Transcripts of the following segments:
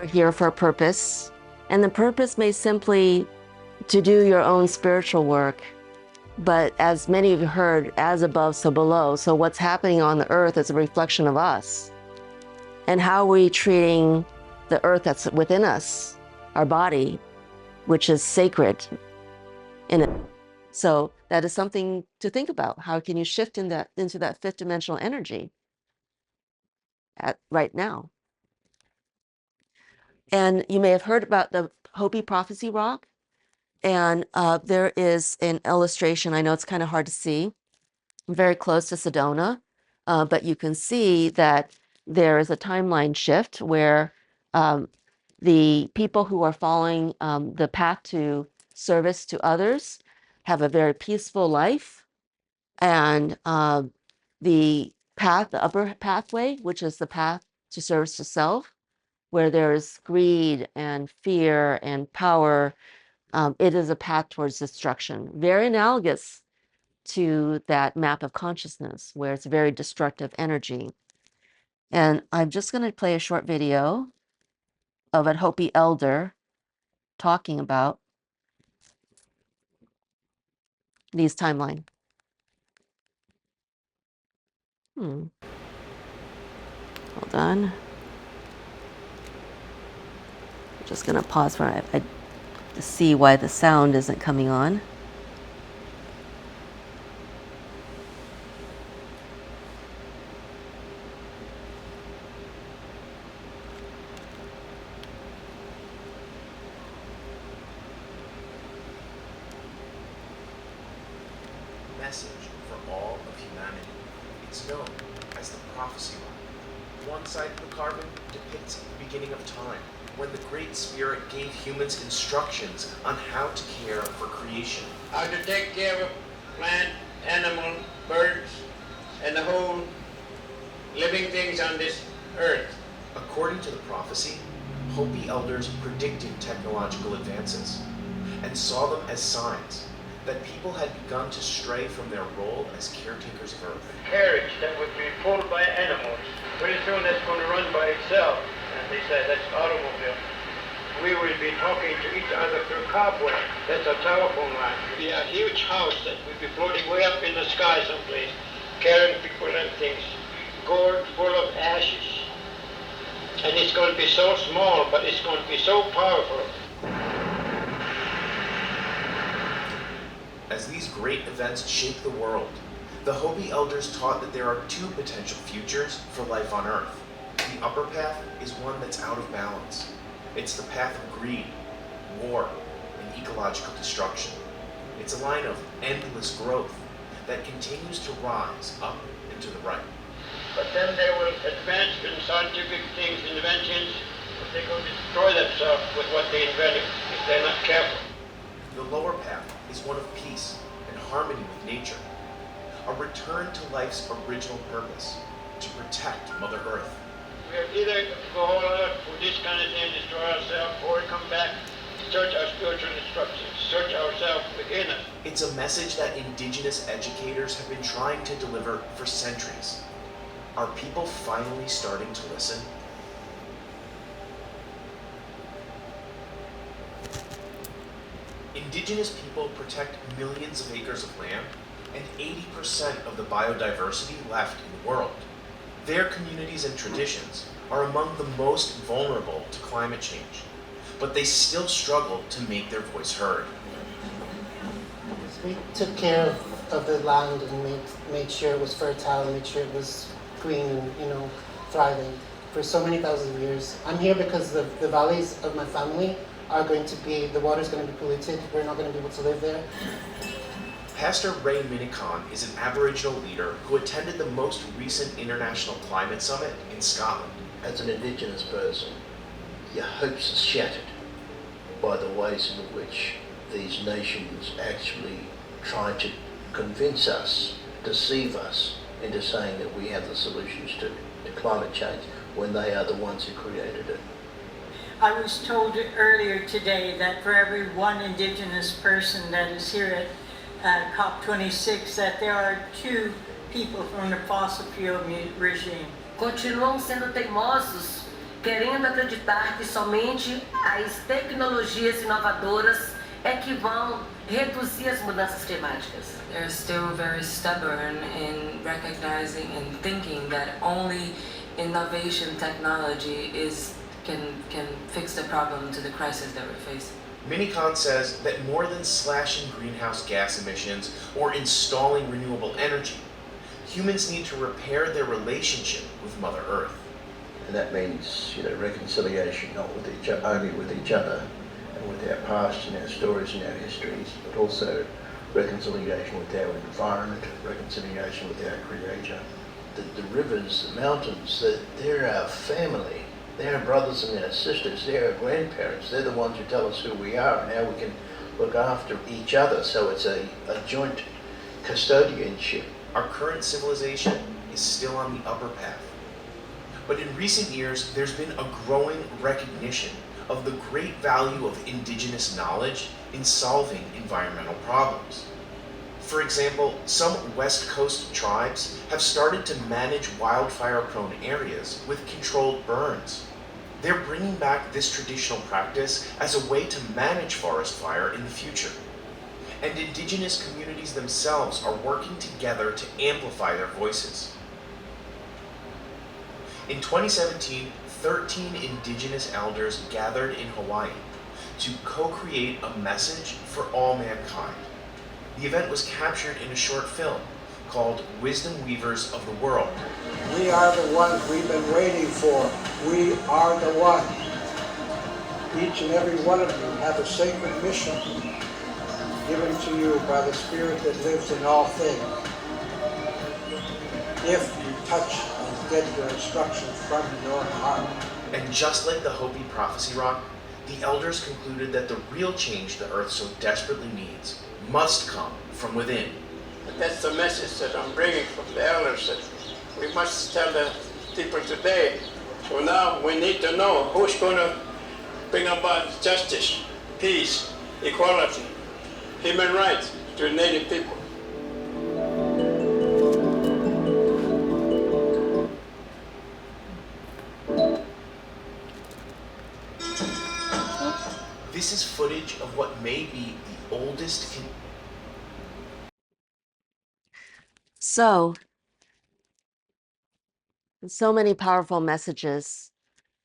We're here for a purpose, and the purpose may simply to do your own spiritual work. But as many of you heard, as above, so below. So what's happening on the earth is a reflection of us. And how are we treating the earth that's within us, our body, which is sacred in it. So that is something to think about. How can you shift into that fifth dimensional energy right now? And you may have heard about the Hopi Prophecy Rock. And there is an illustration. I know it's kind of hard to see, very close to Sedona, but you can see that there is a timeline shift where the people who are following the path to service to others have a very peaceful life. And the upper pathway, which is the path to service to self, where there's greed and fear and power, it is a path towards destruction. Very analogous to that map of consciousness, where it's very destructive energy. And I'm just going to play a short video of a Hopi elder talking about these timeline. Hold on. I'm just going to pause for it to see why the sound isn't coming on. Message for all of humanity. It's known as the Prophecy Line. One side of the carbon depicts the beginning of time, when the Great Spirit gave humans instructions on how to care for creation. How to take care of plant, animal, birds, and the whole living things on this earth. According to the prophecy, Hopi elders predicted technological advances and saw them as signs that people had begun to stray from their role as caretakers of Earth. Carriage that would be pulled by animals. Pretty soon that's going to run by itself. And they say that's automobile. We will be talking to each other through cobweb. That's a telephone line. It'll be a huge house that will be floating way up in the sky someplace, carrying people and things. Gourd full of ashes. And it's going to be so small, but it's going to be so powerful. As these great events shake the world, the Hopi elders taught that there are two potential futures for life on Earth. The upper path is one that's out of balance. It's the path of greed, war, and ecological destruction. It's a line of endless growth that continues to rise up and to the right. But then they will advance in scientific things, inventions, but they're going to destroy themselves with what they invented if they're not careful. The lower path is one of peace and harmony with nature, a return to life's original purpose, to protect Mother Earth. We have either go all out for this kind of thing, destroy ourselves, or come back, search our spiritual instructions, search ourselves within us. It's a message that Indigenous educators have been trying to deliver for centuries. Are people finally starting to listen? Indigenous people protect millions of acres of land and 80% of the biodiversity left in the world. Their communities and traditions are among the most vulnerable to climate change, but they still struggle to make their voice heard. We took care of the land and made sure it was fertile and made sure it was green and thriving for so many thousands of years. I'm here because the valleys of my family are going to be, the water's going to be polluted. We're not going to be able to live there. Pastor Ray Minicon is an Aboriginal leader who attended the most recent International Climate Summit in Scotland. As an Indigenous person, your hopes are shattered by the ways in which these nations actually try to convince us, deceive us into saying that we have the solutions to climate change when they are the ones who created it. I was told earlier today that for every one Indigenous person that is here at COP26, that there are 2 people from the fossil fuel regime. Continuam sendo teimosos querendo acreditar que somente as tecnologias inovadoras é que vão reduzir as mudanças climáticas. They're still very stubborn in recognizing and thinking that only innovation technology can fix the problem to the crisis that we're facing. Minikon says that more than slashing greenhouse gas emissions or installing renewable energy, humans need to repair their relationship with Mother Earth. And that means, reconciliation, not with only with each other and with our past and our stories and our histories, but also reconciliation with our environment, reconciliation with our Creator. The rivers, the mountains, they're our family. They're our brothers and our sisters. They're our grandparents. They're the ones who tell us who we are and how we can look after each other. So it's a joint custodianship. Our current civilization is still on the upper path. But in recent years, there's been a growing recognition of the great value of indigenous knowledge in solving environmental problems. For example, some West Coast tribes have started to manage wildfire-prone areas with controlled burns. They're bringing back this traditional practice as a way to manage forest fire in the future. And indigenous communities themselves are working together to amplify their voices. In 2017, 13 indigenous elders gathered in Hawaii to co-create a message for all mankind. The event was captured in a short film called Wisdom Weavers of the World. We are the ones we've been waiting for. We are the one. Each and every one of you have a sacred mission given to you by the Spirit that lives in all things. If you touch and get your instructions from your heart. And just like the Hopi Prophecy Rock, the elders concluded that the real change the earth so desperately needs must come from within. But that's the message that I'm bringing from the elders, that we must tell the people today. So now we need to know who's going to bring about justice, peace, equality, human rights to the native people. This is footage of what may be the oldest. So many powerful messages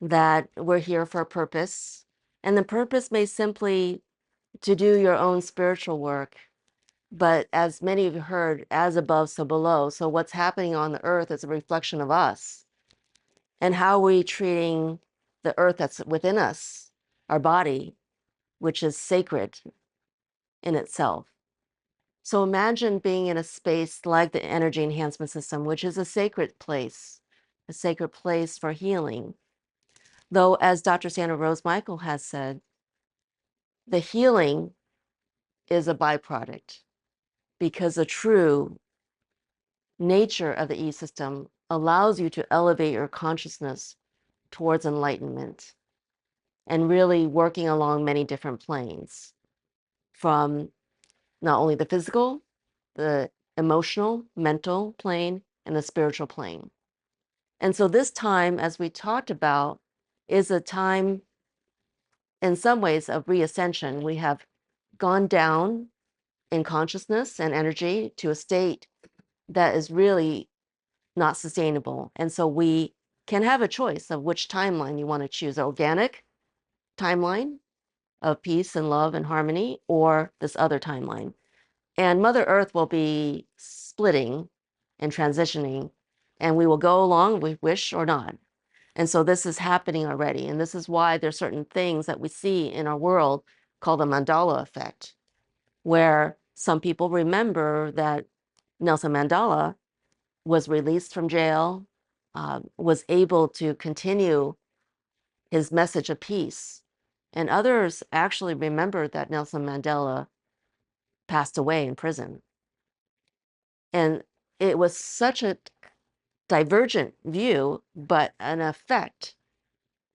that we're here for a purpose. And the purpose may simply to do your own spiritual work. But as many of you heard, as above, so below. So what's happening on the earth is a reflection of us. And how are we treating the earth that's within us, our body, which is sacred in itself. So imagine being in a space like the Energy Enhancement System, which is a sacred place for healing. Though, as Dr. Sandra Rose Michael has said, the healing is a byproduct because the true nature of the E system allows you to elevate your consciousness towards enlightenment and really working along many different planes, from not only the physical, the emotional, mental plane, and the spiritual plane. And so this time, as we talked about, is a time in some ways of reascension. We have gone down in consciousness and energy to a state that is really not sustainable. And so we can have a choice of which timeline you want to choose: organic timeline of peace and love and harmony, or this other timeline. And Mother Earth will be splitting and transitioning, and we will go along, we wish or not. And so this is happening already. And this is why there's certain things that we see in our world called the Mandela effect, where some people remember that Nelson Mandela was released from jail, was able to continue his message of peace. And others actually remember that Nelson Mandela passed away in prison. And it was such a divergent view, but an effect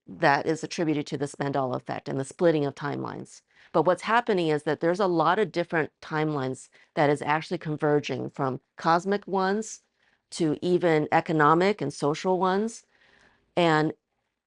that is attributed to this Mandela effect and the splitting of timelines. But what's happening is that there's a lot of different timelines that is actually converging, from cosmic ones to even economic and social ones. And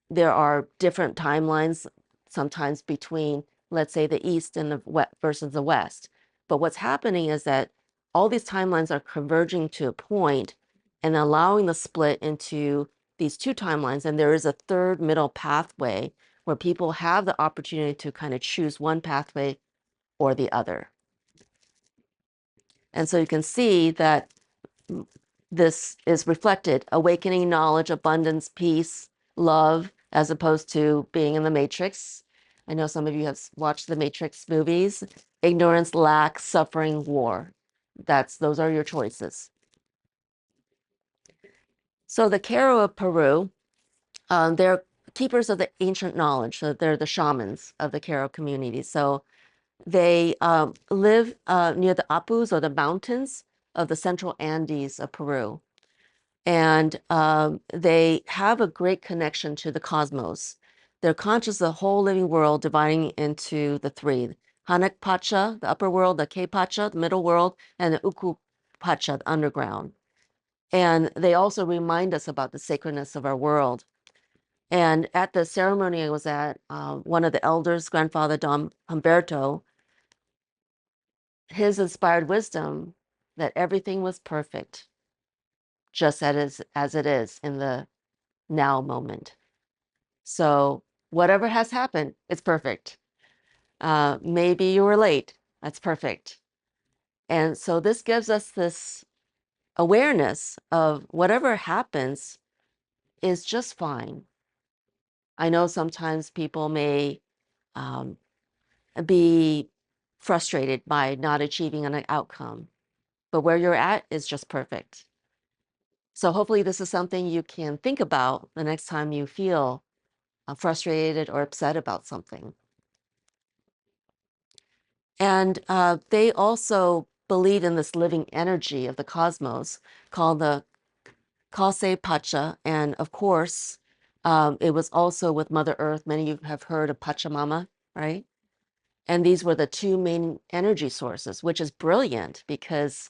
there are different timelines sometimes between, let's say, the East and the West versus the West. But what's happening is that all these timelines are converging to a point and allowing the split into these two timelines. And there is a third middle pathway where people have the opportunity to kind of choose one pathway or the other. And so you can see that this is reflected: awakening, knowledge, abundance, peace, love, as opposed to being in the Matrix. I know some of you have watched the Matrix movies. Ignorance, lack, suffering, war. Those are your choices. So the Karo of Peru, they're keepers of the ancient knowledge. So they're the shamans of the Karo community. So they live near the Apus, or the mountains of the central Andes of Peru. And they have a great connection to the cosmos. They're conscious of the whole living world, dividing into the three: Hanak Pacha, the upper world; the Ke Pacha, the middle world; and the Uku Pacha, the underground. And they also remind us about the sacredness of our world. And at the ceremony I was at, one of the elders, Grandfather Don Humberto, his inspired wisdom that everything was perfect, just as it is in the now moment. So whatever has happened, it's perfect. Maybe you were late, that's perfect. And so this gives us this awareness of whatever happens is just fine. I know sometimes people may be frustrated by not achieving an outcome, but where you're at is just perfect. So hopefully this is something you can think about the next time you feel frustrated or upset about something. And they also believe in this living energy of the cosmos called the Kase Pacha. And of course, it was also with Mother Earth. Many of you have heard of Pachamama, right? And these were the two main energy sources, which is brilliant because,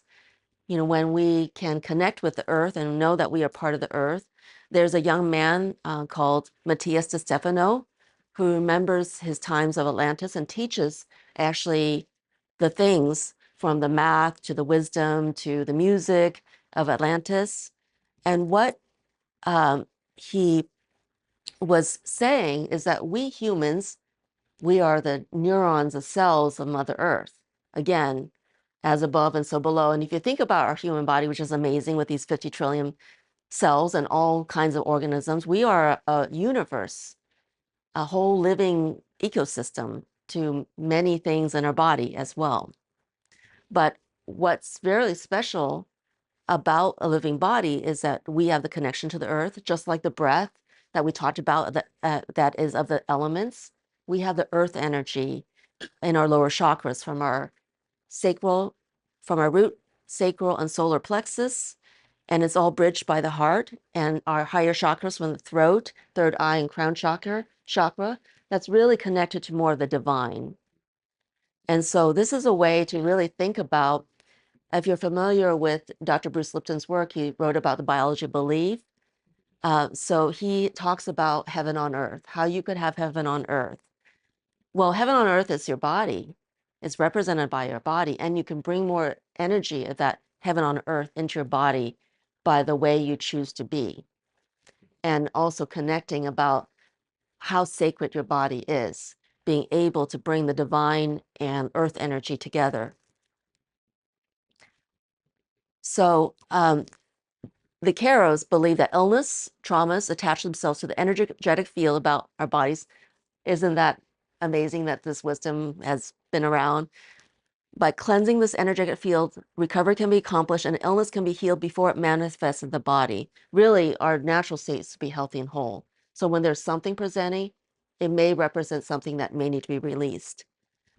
when we can connect with the earth and know that we are part of the earth. There's a young man called Matias de Stefano who remembers his times of Atlantis and teaches actually the things from the math to the wisdom to the music of Atlantis. And what he was saying is that we humans, we are the neurons, the cells of Mother Earth. Again, as above and so below. And if you think about our human body, which is amazing with these 50 trillion cells and all kinds of organisms, we are a universe, a whole living ecosystem to many things in our body as well. But what's very special about a living body is that we have the connection to the earth, just like the breath that we talked about that is of the elements. We have the earth energy in our lower chakras from our root, sacral, and solar plexus. And it's all bridged by the heart, and our higher chakras from the throat, third eye, and crown chakra, that's really connected to more of the divine. And so this is a way to really think about, if you're familiar with Dr. Bruce Lipton's work, he wrote about the biology of belief. So he talks about heaven on earth, how you could have heaven on earth. Well, heaven on earth is your body. It's represented by your body, and you can bring more energy of that heaven on earth into your body by the way you choose to be. And also connecting about how sacred your body is, being able to bring the divine and earth energy together. So the Karos believe that illness, traumas attach themselves to the energetic field about our bodies. Isn't that amazing that this wisdom has been around? By cleansing this energetic field, recovery can be accomplished and illness can be healed before it manifests in the body. Really, our natural state is to be healthy and whole. So when there's something presenting, it may represent something that may need to be released.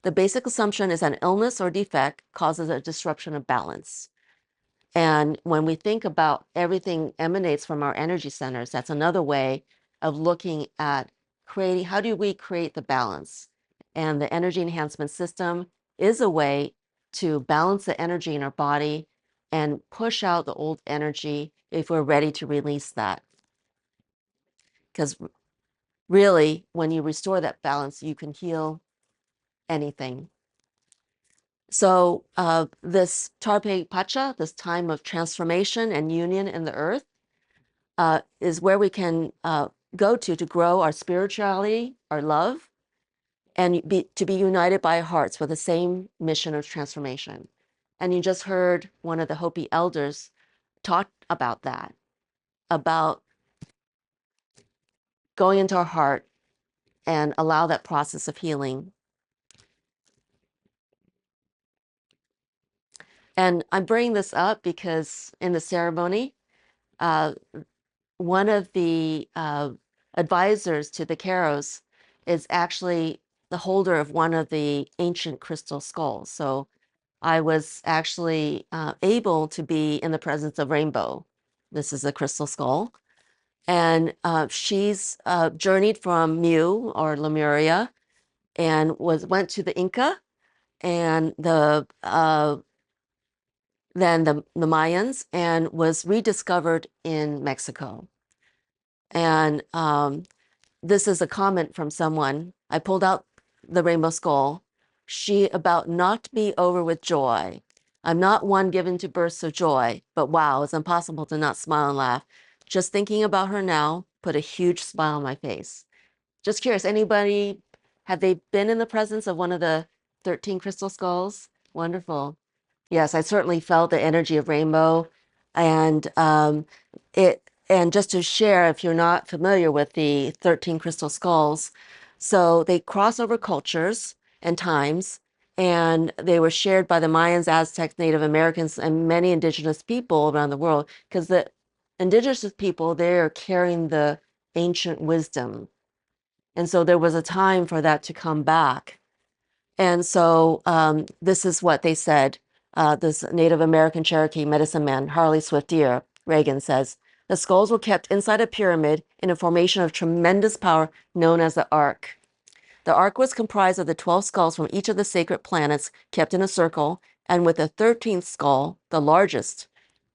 The basic assumption is that an illness or defect causes a disruption of balance. And when we think about everything emanates from our energy centers, that's another way of looking at creating, how do we create the balance? And the energy enhancement system is a way to balance the energy in our body and push out the old energy if we're ready to release that. Because really, when you restore that balance, you can heal anything. So this Tarpe Pacha, this time of transformation and union in the earth, is where we can go to grow our spirituality, our love, and to be united by hearts with the same mission of transformation. And you just heard one of the Hopi elders talk about that, about going into our heart and allow that process of healing. And I'm bringing this up because in the ceremony, one of the advisors to the Karos is actually the holder of one of the ancient crystal skulls. So I was actually able to be in the presence of Rainbow. This is a crystal skull. And she's journeyed from Mu or Lemuria and went to the Inca and then the Mayans, and was rediscovered in Mexico. And this is a comment from someone. I pulled out the rainbow skull. She about knocked me over with joy. I'm not one given to bursts of joy, but wow, it's impossible to not smile and laugh. Just thinking about her now put a huge smile on my face. Just curious, anybody, have they been in the presence of one of the 13 crystal skulls? Wonderful. Yes, I certainly felt the energy of rainbow, and and just to share, if you're not familiar with the 13 crystal skulls, so they cross over cultures and times, and they were shared by the Mayans, Aztecs, Native Americans, and many indigenous people around the world, because the indigenous people, they're carrying the ancient wisdom. And so there was a time for that to come back. And so this is what they said. This Native American Cherokee medicine man, Harley Swiftier Reagan, says, the skulls were kept inside a pyramid in a formation of tremendous power known as the Ark. The Ark was comprised of the 12 skulls from each of the sacred planets kept in a circle, and with the 13th skull, the largest,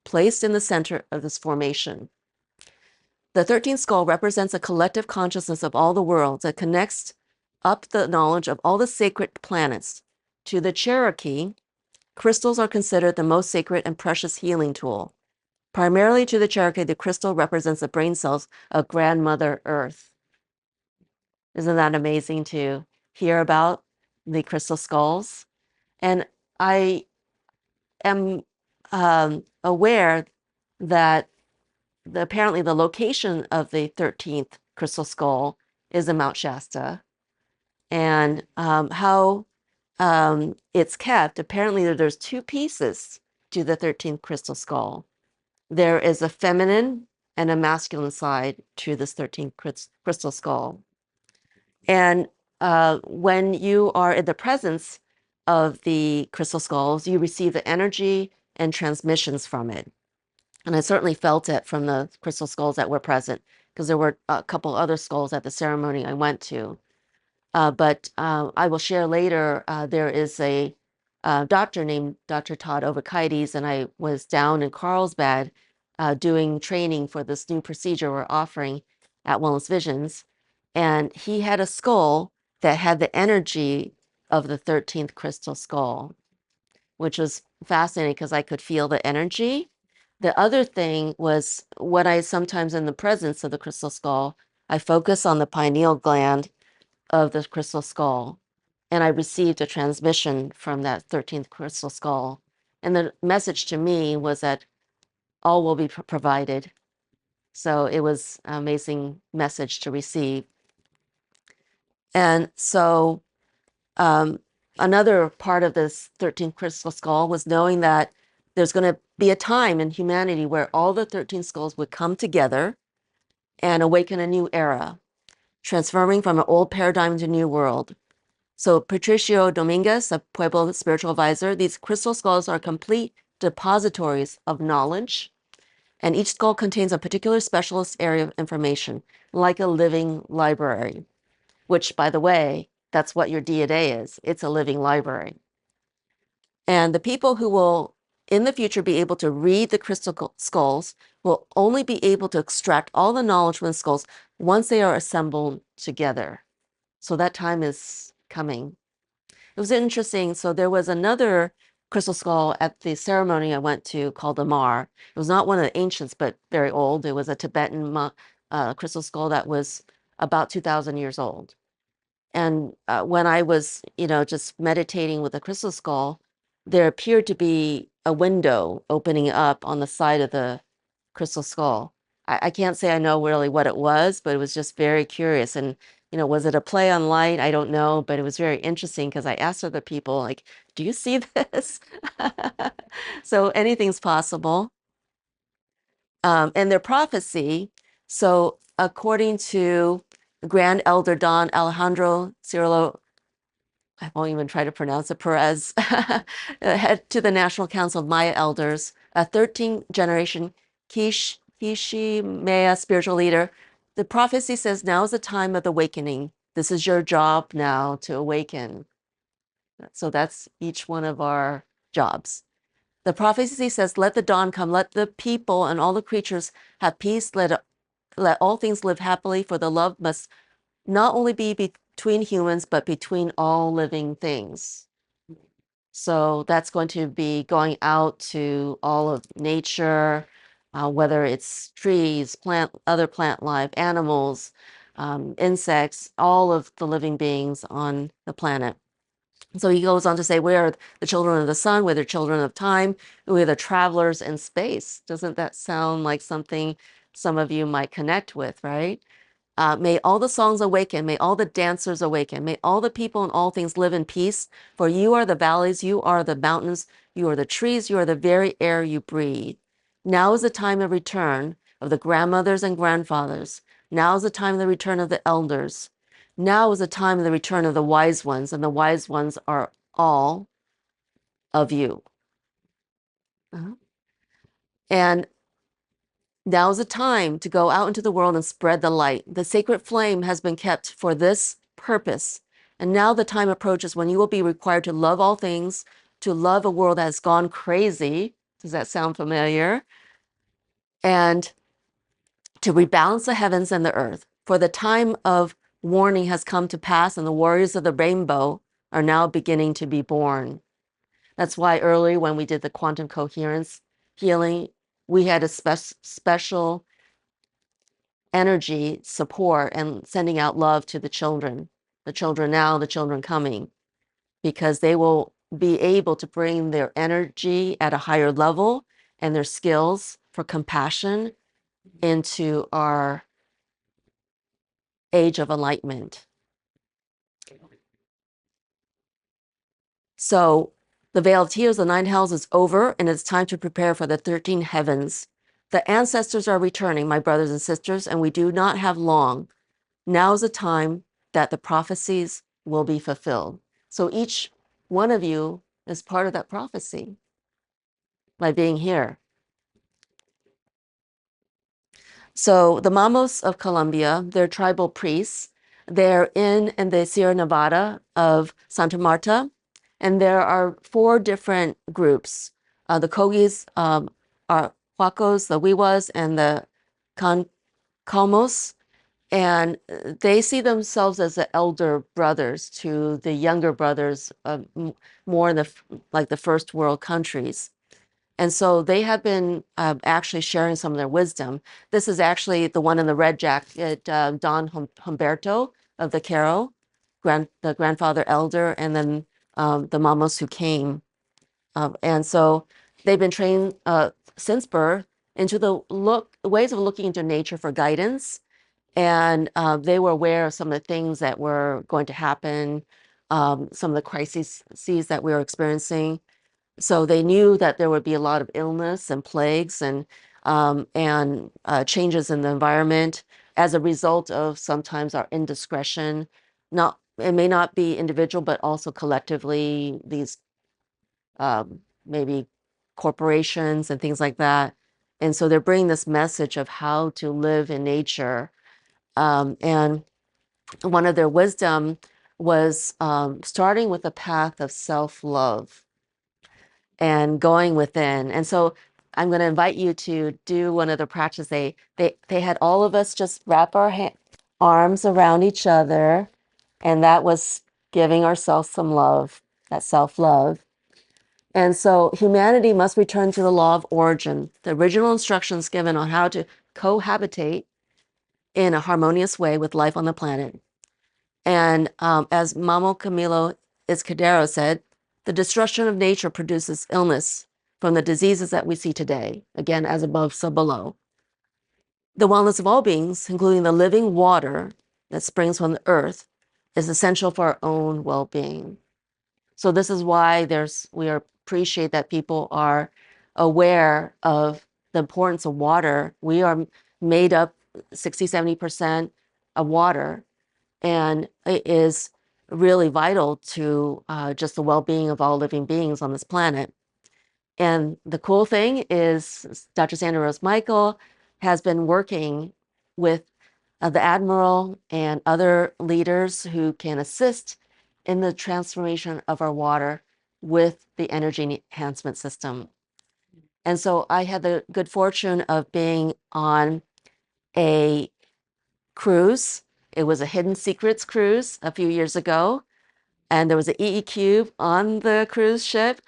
placed in the center of this formation. The 13th skull represents a collective consciousness of all the worlds that connects up the knowledge of all the sacred planets. To the Cherokee, crystals are considered the most sacred and precious healing tool. Primarily to the Cherokee, the crystal represents the brain cells of Grandmother Earth. Isn't that amazing to hear about the crystal skulls? And I am aware that apparently the location of the 13th crystal skull is in Mount Shasta. And how it's kept, apparently there's two pieces to the 13th crystal skull. There is a feminine and a masculine side to this 13th crystal skull. And when you are in the presence of the crystal skulls, you receive the energy and transmissions from it. And I certainly felt it from the crystal skulls that were present, because there were a couple other skulls at the ceremony I went to. But I will share later, there is a doctor named Dr. Todd Ovakaites, and I was down in Carlsbad doing training for this new procedure we're offering at Wellness Visions. And he had a skull that had the energy of the 13th crystal skull, which was fascinating because I could feel the energy. The other thing was when I sometimes in the presence of the crystal skull, I focus on the pineal gland of the crystal skull, and I received a transmission from that 13th crystal skull. And the message to me was that all will be provided. So it was an amazing message to receive. And so another part of this 13th crystal skull was knowing that there's going to be a time in humanity where all the 13 skulls would come together and awaken a new era, transforming from an old paradigm to a new world. So Patricio Dominguez, a Pueblo spiritual advisor, these crystal skulls are complete depositories of knowledge, and each skull contains a particular specialist area of information, like a living library, which, by the way, that's what your D-A-Day is. It's a living library. And the people who will in the future be able to read the crystal skulls, will only be able to extract all the knowledge from the skulls once they are assembled together. So that time is coming. It was interesting. So there was another crystal skull at the ceremony I went to called the Mar. It was not one of the ancients, but very old. It was a Tibetan crystal skull that was about 2,000 years old. And when I was, just meditating with the crystal skull, there appeared to be a window opening up on the side of the crystal skull. I can't say I know really what it was, but it was just very curious. And, was it a play on light? I don't know, but it was very interesting because I asked other people, like, do you see this? So anything's possible. And their prophecy, so according to Grand Elder Don Alejandro Cirilo, I won't even try to pronounce it, Perez, head to the National Council of Maya Elders, a 13th generation Kishi Maya spiritual leader. The prophecy says, now is the time of awakening. This is your job now to awaken. So that's each one of our jobs. The prophecy says, let the dawn come, let the people and all the creatures have peace, let all things live happily, for the love must not only be between humans, but between all living things. So that's going to be going out to all of nature, whether it's trees, other plant life, animals, insects, all of the living beings on the planet. So he goes on to say, we are the children of the sun, we're the children of time, we're the travelers in space. Doesn't that sound like something some of you might connect with, right? May all the songs awaken, may all the dancers awaken, may all the people and all things live in peace, for you are the valleys, you are the mountains, you are the trees, you are the very air you breathe. Now is the time of return of the grandmothers and grandfathers. Now is the time of the return of the elders. Now is the time of the return of the wise ones, and the wise ones are all of you. And now is the time to go out into the world and spread the light. The sacred flame has been kept for this purpose. And now the time approaches when you will be required to love all things, to love a world that has gone crazy. Does that sound familiar? And to rebalance the heavens and the earth. For the time of warning has come to pass, and the warriors of the rainbow are now beginning to be born. That's why earlier when we did the quantum coherence healing, we had a special energy support and sending out love to the children now, the children coming, because they will be able to bring their energy at a higher level and their skills for compassion into our age of enlightenment. So the veil of tears, the 9 hells is over, and it's time to prepare for the 13 heavens. The ancestors are returning, my brothers and sisters, and we do not have long. Now is the time that the prophecies will be fulfilled. So each one of you is part of that prophecy by being here. So the Mamos of Colombia, they're tribal priests. They're in the Sierra Nevada of Santa Marta, and there are 4 different groups. The Kogis are Huacos, the Wiwas, and the Calmos. And they see themselves as the elder brothers to the younger brothers, more in the first world countries. And so they have been actually sharing some of their wisdom. This is actually the one in the red jacket, Don Humberto of the Karo, the grandfather elder, and then the Mamos who came. And so they've been trained since birth into the ways of looking into nature for guidance. And they were aware of some of the things that were going to happen, some of the crises that we were experiencing. So they knew that there would be a lot of illness and plagues and changes in the environment as a result of sometimes our indiscretion. It may not be individual, but also collectively, these maybe corporations and things like that. And so they're bringing this message of how to live in nature. And one of their wisdom was starting with a path of self-love. and going within. And so I'm going to invite you to do one of the practices. They had all of us just wrap our arms around each other, and that was giving ourselves some love, that self-love. And so humanity must return to the law of origin, the original instructions given on how to cohabitate in a harmonious way with life on the planet. And as Mamo Camilo Escudero said, the destruction of nature produces illness from the diseases that we see today, again, as above, so below. The wellness of all beings, including the living water that springs from the earth, is essential for our own well-being. So this is why we appreciate that people are aware of the importance of water. We are made up 60, 70% of water, and it is really vital to just the well-being of all living beings on this planet. And the cool thing is Dr. Sandra Rose Michael has been working with the Admiral and other leaders who can assist in the transformation of our water with the Energy Enhancement System. And so I had the good fortune of being on a cruise. It was a Hidden Secrets cruise a few years ago. And there was an EE cube on the cruise ship.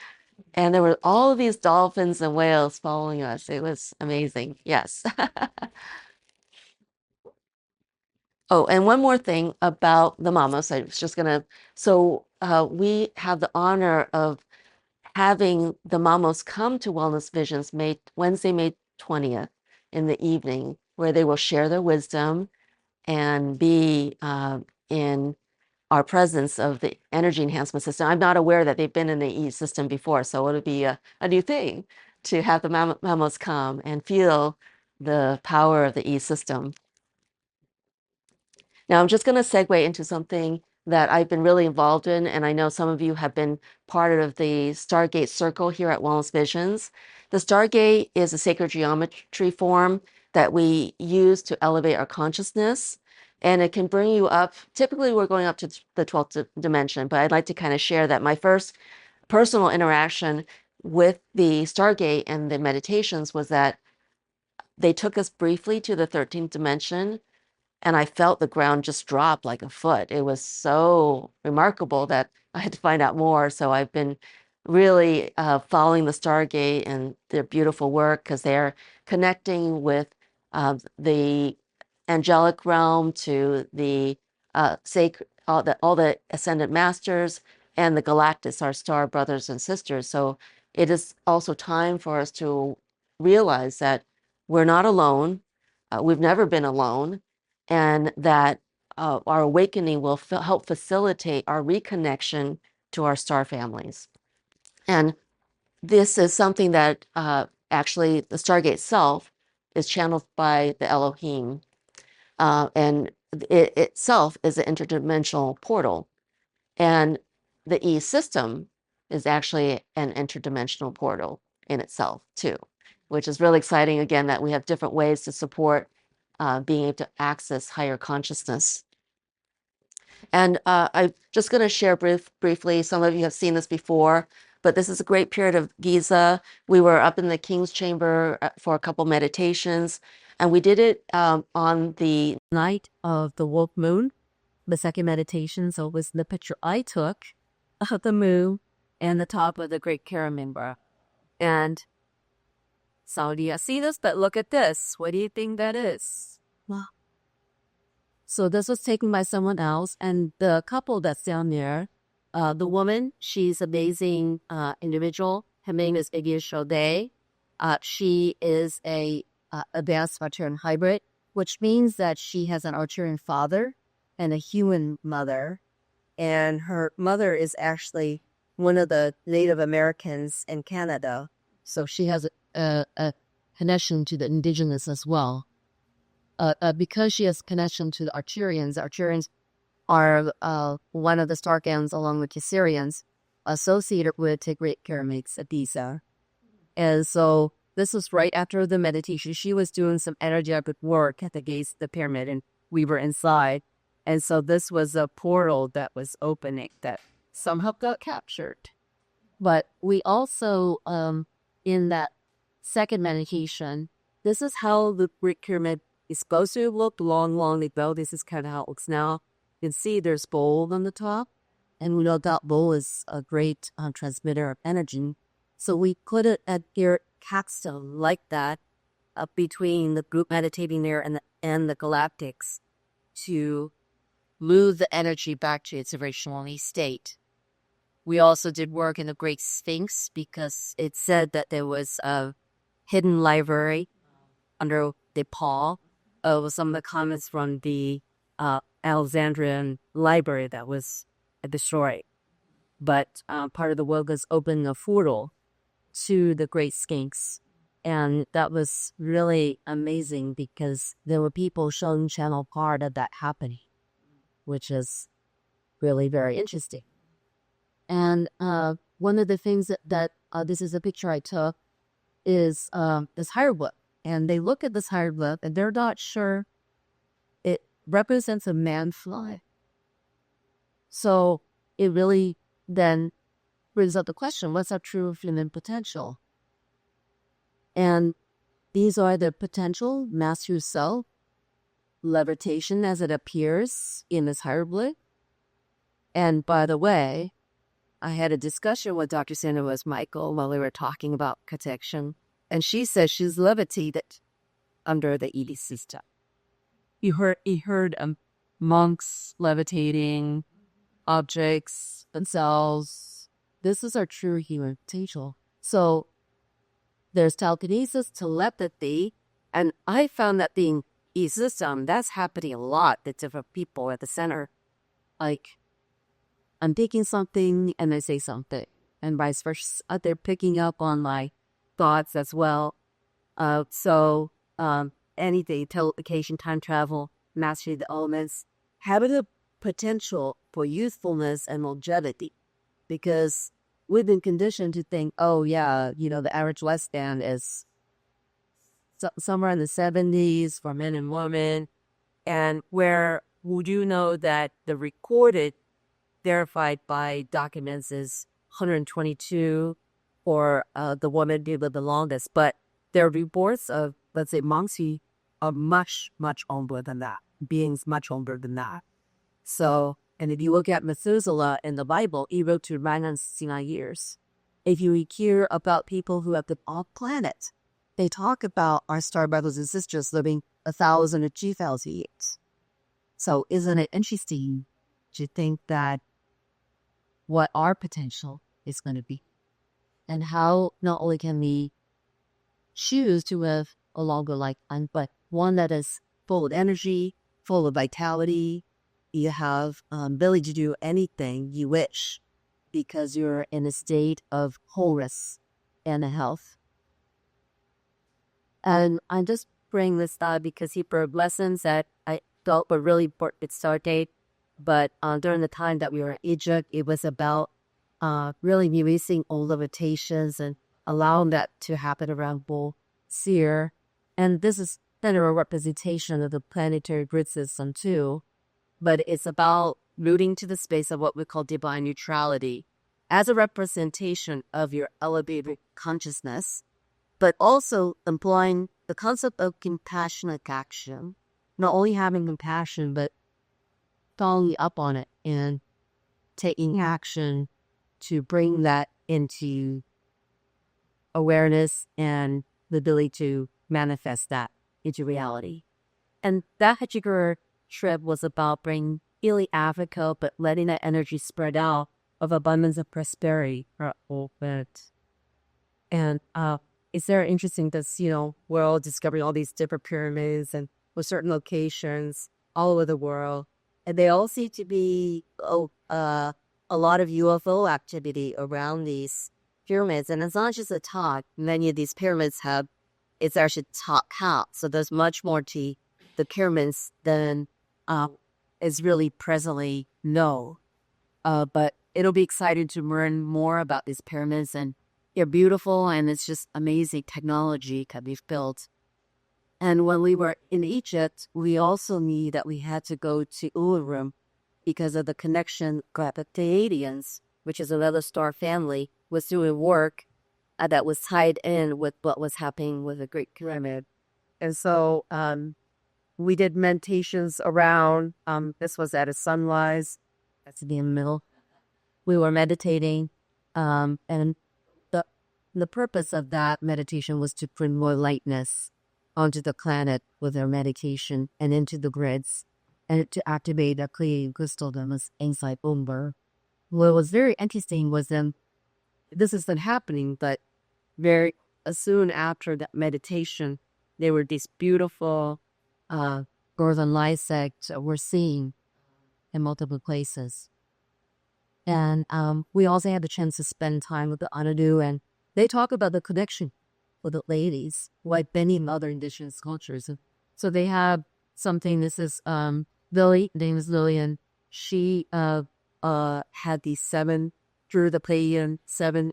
And there were all of these dolphins and whales following us. It was amazing. Yes. Oh, and one more thing about the Mamos. I was just gonna, so we have the honor of having the Mamos come to Wellness Visions Wednesday, May 20th in the evening, where they will share their wisdom and be in our presence of the Energy Enhancement System. I'm not aware that they've been in the E system before, so it'll be a new thing to have the Mamos come and feel the power of the E system. Now, I'm just going to segue into something that I've been really involved in, and I know some of you have been part of the Stargate Circle here at Wellness Visions. The Stargate is a sacred geometry form that we use to elevate our consciousness, and it can bring you up. Typically, we're going up to the 12th dimension, but I'd like to kind of share that my first personal interaction with the Stargate and the meditations was that they took us briefly to the 13th dimension, and I felt the ground just drop like a foot. It was so remarkable that I had to find out more. So I've been really following the Stargate and their beautiful work, because they're connecting with the angelic realm to the sacred, all the ascended masters and the galactus, our star brothers and sisters. So it is also time for us to realize that we're not alone. We've never been alone, and that our awakening will help facilitate our reconnection to our star families. And this is something that actually the Stargate itself is channeled by the Elohim, and it itself is an interdimensional portal. And the E system is actually an interdimensional portal in itself too, which is really exciting, again, that we have different ways to support being able to access higher consciousness. And I'm just going to share briefly, some of you have seen this before, but this is a great period of Giza. We were up in the King's Chamber for a couple meditations, and we did it on the night of the wolf moon, the second meditation. So it was the picture I took of the moon and the top of the Great Karamimba. And so do you see this? But look at this. What do you think that is? Wow. So this was taken by someone else, and the couple that's down there, the woman, she's an amazing individual. Her name is Iggy Shode. She is a advanced Arcturian hybrid, which means that she has an Arcturian father and a human mother. And her mother is actually one of the Native Americans in Canada. So she has a connection to the Indigenous as well. Because she has connection to the Arcturians are one of the Stargans, along with the Syrians, associated with the Great Pyramids at Giza. And so this was right after the meditation. She was doing some energetic work at the gates of the pyramid, and we were inside. And so this was a portal that was opening that somehow got captured. But we also, in that second meditation, this is how the Great Pyramid is supposed to look long ago. This is kind of how it looks now. You can see there's bowl on the top, and we know that bowl is a great transmitter of energy. So we put it at your capstone like that, between the group meditating there and the galactics, to move the energy back to its original state. We also did work in the Great Sphinx because it said that there was a hidden library under Nepal. Some of the comments from the Alexandrian library that was destroyed. But part of the work was opening a portal to the Great Sphinx. And that was really amazing because there were people showing channel part of that happening, which is really very interesting. And one of the things that this is a picture I took is this hieroglyph. And they look at this hieroglyph and they're not sure it represents a man-fly. So it really then brings up the question, what's our true human potential? And these are the potential master self, levitation as it appears in this hieroglyph. And by the way, I had a discussion with Dr. Sandra West Michael while we were talking about protection, and she says she's levitated under the ED system. You heard monks levitating, objects themselves. This is our true human potential. So there's telekinesis, telepathy, and I found that being E-system, that's happening a lot with different people at the center. Like, I'm thinking something and I say something, and vice versa. They're picking up on my thoughts as well. Anything, teleportation, time travel, mastery the elements, having the potential for youthfulness and longevity, because we've been conditioned to think, oh yeah, the average lifespan is somewhere in the 70s for men and women, and where would you know that the recorded, verified by documents is 122 for the woman who lived the longest, but there are reports of, let's say, monks who are much, much older than that, beings much older than that. So, and if you look at Methuselah in the Bible, he wrote to 969 years. If you hear about people who have been off planet, they talk about our star brothers and sisters living 1,000 or 2,000 years. So isn't it interesting to think that what our potential is going to be, and how not only can we choose to live a longer lifetime, but one that is full of energy, full of vitality. You have ability to do anything you wish because you're in a state of wholeness and health. And I'm just bringing this up because he brought lessons that I felt were really important at start date. But during the time that we were in Egypt, it was about really releasing old limitations and allowing that to happen around Bull Seer. And this is kind of a representation of the planetary grid system too. But it's about rooting to the space of what we call divine neutrality as a representation of your elevated consciousness, but also employing the concept of compassionate action, not only having compassion, but following up on it and taking action to bring that into awareness and the ability to manifest that into reality. And that Hachigura trip was about bringing healing Africa, but letting that energy spread out of abundance of prosperity. And it's very interesting that, we're all discovering all these different pyramids and with certain locations all over the world. And they all seem to be a lot of UFO activity around these pyramids. And it's not just a talk. Many of these pyramids it's actually top count. So there's much more to the pyramids than is really presently known. But it'll be exciting to learn more about these pyramids. And they're beautiful, and it's just amazing technology that we've built. And when we were in Egypt, we also knew that we had to go to Uluru because of the connection with the aliens. which is another star family, was doing work that was tied in with what was happening with the Great Pyramid. And so we did meditations around, this was at a sunrise, that's in the middle. We were meditating, and the purpose of that meditation was to bring more lightness onto the planet with our meditation and into the grids, and to activate the clean crystal that was inside Umber. What was very interesting was this has been happening, but very soon after that meditation, there were these beautiful northern lights that we're seeing in multiple places. And we also had the chance to spend time with the Anadu, and they talk about the connection with the ladies, like many other indigenous cultures. So they have something, this is Lily, her name is Lillian. She had these 7, through the Pleiadian 7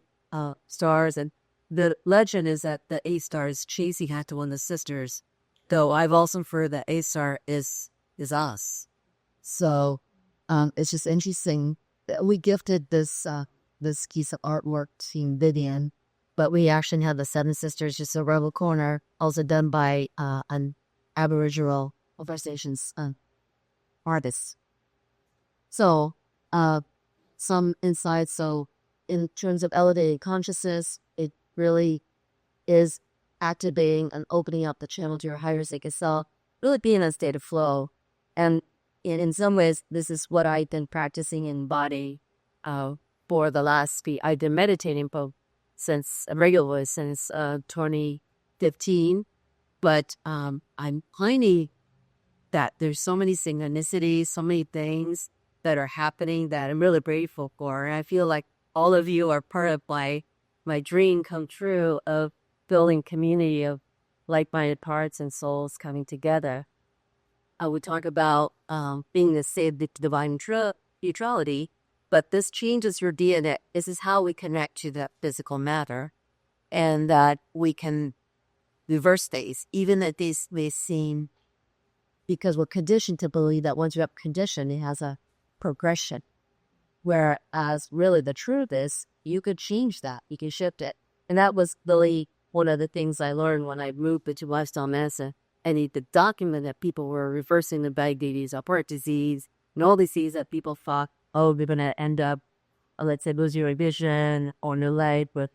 stars, and the legend is that the 8 star is chasing after one of the sisters, though I've also heard that 8 star is us. So it's just interesting that we gifted this piece of artwork to Vivian, but we actually have the 7 sisters just around the corner, also done by an Aboriginal First Nations artist. So some insights. So in terms of elevated consciousness, it really is activating and opening up the channel to your higher psychic self, really being in a state of flow. And in some ways, this is what I've been practicing in body for the last week. I've been meditating since 2015, but I'm finding that there's so many synchronicities, so many things that are happening that I'm really grateful for. And I feel like all of you are part of my dream come true of building community of like-minded parts and souls coming together. I would talk about being the state of divine neutrality, but this changes your DNA. This is how we connect to that physical matter, and that we can reverse these, even that these may seem, because we're conditioned to believe that once you have condition, it has a progression. Whereas really the truth is you could change that, you can shift it. And that was really one of the things I learned when I moved into lifestyle medicine. And the document that people were reversing the diabetes, heart disease, and all these things that people thought, oh, we're going to end up, let's say, losing your vision or no light with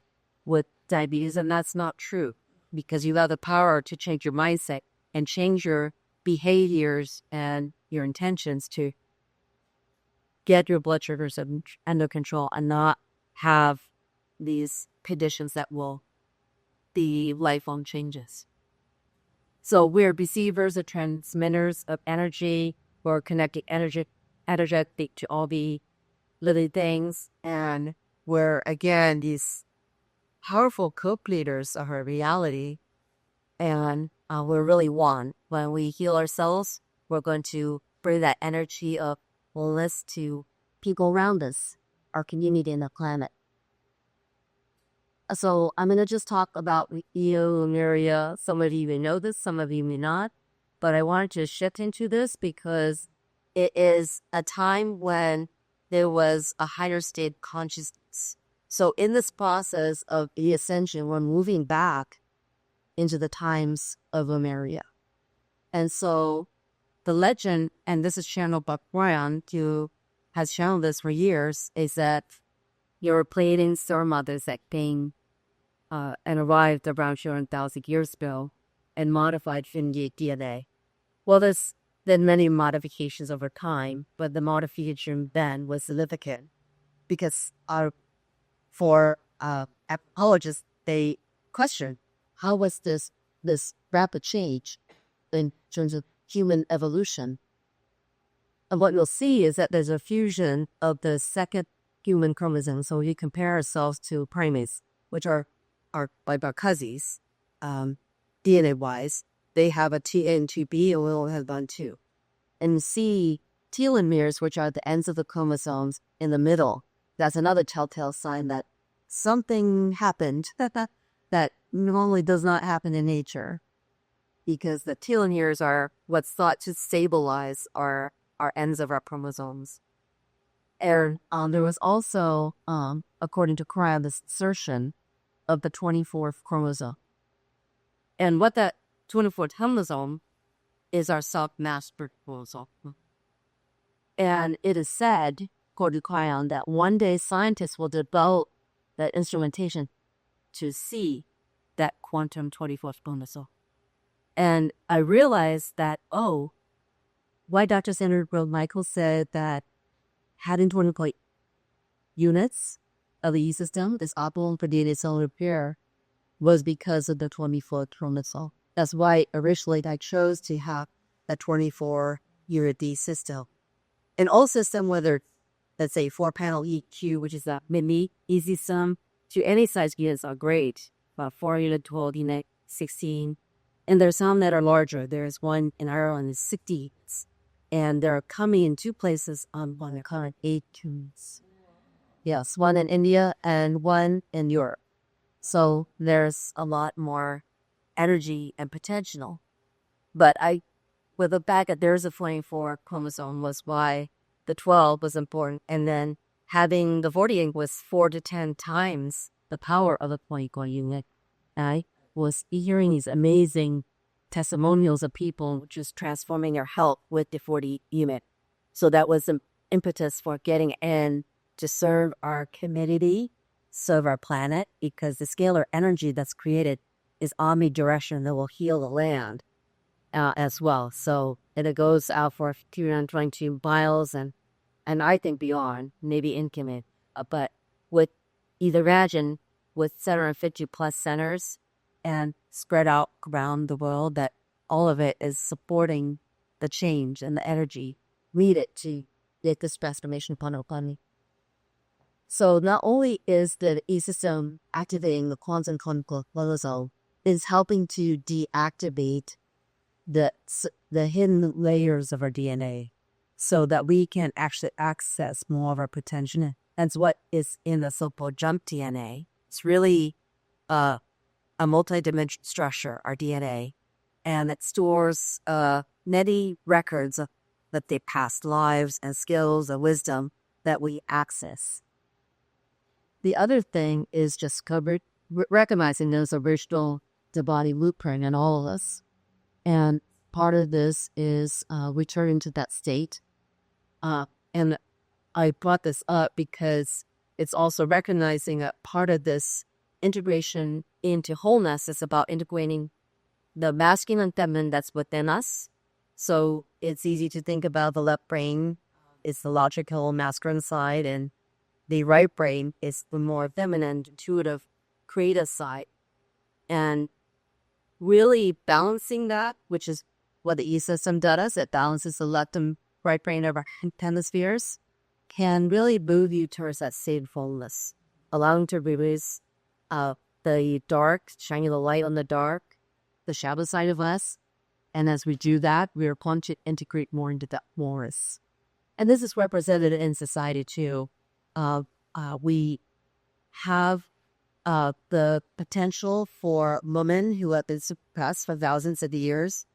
diabetes. And that's not true, because you have the power to change your mindset and change your behaviors and your intentions to get your blood sugars under control and not have these conditions that will be lifelong changes. So we're receivers or transmitters of energy. We're connecting energetic to all the living things. And we're, again, these powerful co-creators of our reality. And we're really one. When we heal ourselves, we're going to bring that energy of wellness to people around us, our community, and the planet. So I'm going to just talk about Lemuria. Some of you may know this, some of you may not. But I wanted to shift into this because it is a time when there was a higher state of consciousness. So in this process of the ascension, we're moving back into the times of Lemuria. And so the legend, and this is channeled by Brian, who has channeled this for years, is that your Pleiadian star mothers that came and arrived around 200,000 years ago and modified Finnic DNA. Well, there's been many modifications over time, but the modification then was significant because for anthropologists, they question how was this rapid change in terms of human evolution. And what you'll see is that there's a fusion of the second human chromosome. So you compare ourselves to primates, which are like our cousins, DNA-wise. They have a T and 2B, and we all have one too. And you see telomeres, which are the ends of the chromosomes in the middle. That's another telltale sign that something happened that normally does not happen in nature, because the telomeres are what's thought to stabilize our ends of our chromosomes. And there was also, according to Cryo, this insertion of the 24th chromosome. And what that 24th chromosome is our self-master chromosome. And it is said, according to Cryo, that one day scientists will develop that instrumentation to see that quantum 24th chromosome. And I realized that, why Dr. Sandra Brode Michael said that having 20 units of the E system, this optimal for DNA cell repair, was because of the 24th chromosome. That's why originally I chose to have that 24-unit D system. In all systems, whether, let's say, 4-panel EQ, which is a mini E system, to any size units are great. About 4-unit, 12-unit, 16. And there's some that are larger. There's one in Ireland is 60 units. And they're coming in 2 places on one. They're calling 8 units. Yes, one in India and one in Europe. So there's a lot more energy and potential. But with the fact that there's a 24 chromosome was why the 12 was important. And then having the 48 was 4 to 10 times the power of the 24 unit. I was hearing these amazing testimonials of people just transforming their health with the 40 unit. So that was the impetus for getting in to serve our community, serve our planet, because the scalar energy that's created is omnidirectional that will heal the land as well. So it goes out for 222 miles and I think beyond, maybe infinite. But with either imagine with 750 plus centers and spread out around the world, that all of it is supporting the change and the energy needed to get this transformation upon our planet. So not only is the E system activating the quantum chromosome, is helping to deactivate the hidden layers of our DNA so that we can actually access more of our potential. That's what is in the so-called jump DNA. It's really a multi-dimensional structure, our DNA, and it stores many records of the past lives and skills and wisdom that we access. The other thing is just recognizing those original body blueprint in all of us. And part of this is returning to that state. And I brought this up because it's also recognizing that part of this integration into wholeness is about integrating the masculine and feminine that's within us. So it's easy to think about the left brain is the logical masculine side, and the right brain is the more feminine, intuitive, creative side. And really balancing that, which is what the E system does, it balances the left and right brain of our hemispheres, can really move you towards that state of fullness, allowing to release the dark, shining the light on the dark, the shadow side of us. And as we do that, we are going to integrate more into that forest. And this is represented in society too. We have the potential for women who have been suppressed for thousands of years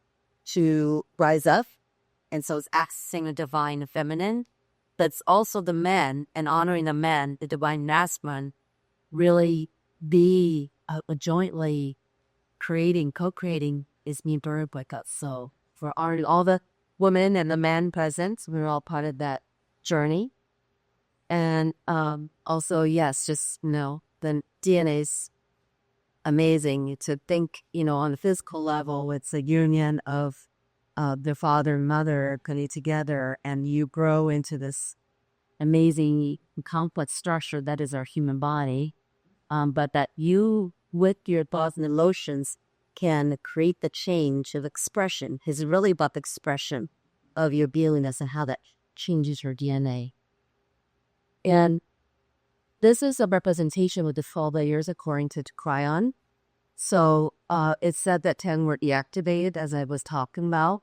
to rise up. And so it's accessing the divine feminine. But it's also the men, and honoring the men, the divine masculine, really be jointly creating, co-creating is me bird like us. So for honoring all the women and the men present, we're all part of that journey. And also, yes, just, the DNA's amazing to think, on the physical level, it's a union of the father and mother coming together, and you grow into this amazing complex structure that is our human body. But that you, with your thoughts and emotions, can create the change of expression. It's really about the expression of your beingness and how that changes your DNA. And this is a representation with the 12 layers according to Cryon. So it said that 10 were deactivated, as I was talking about.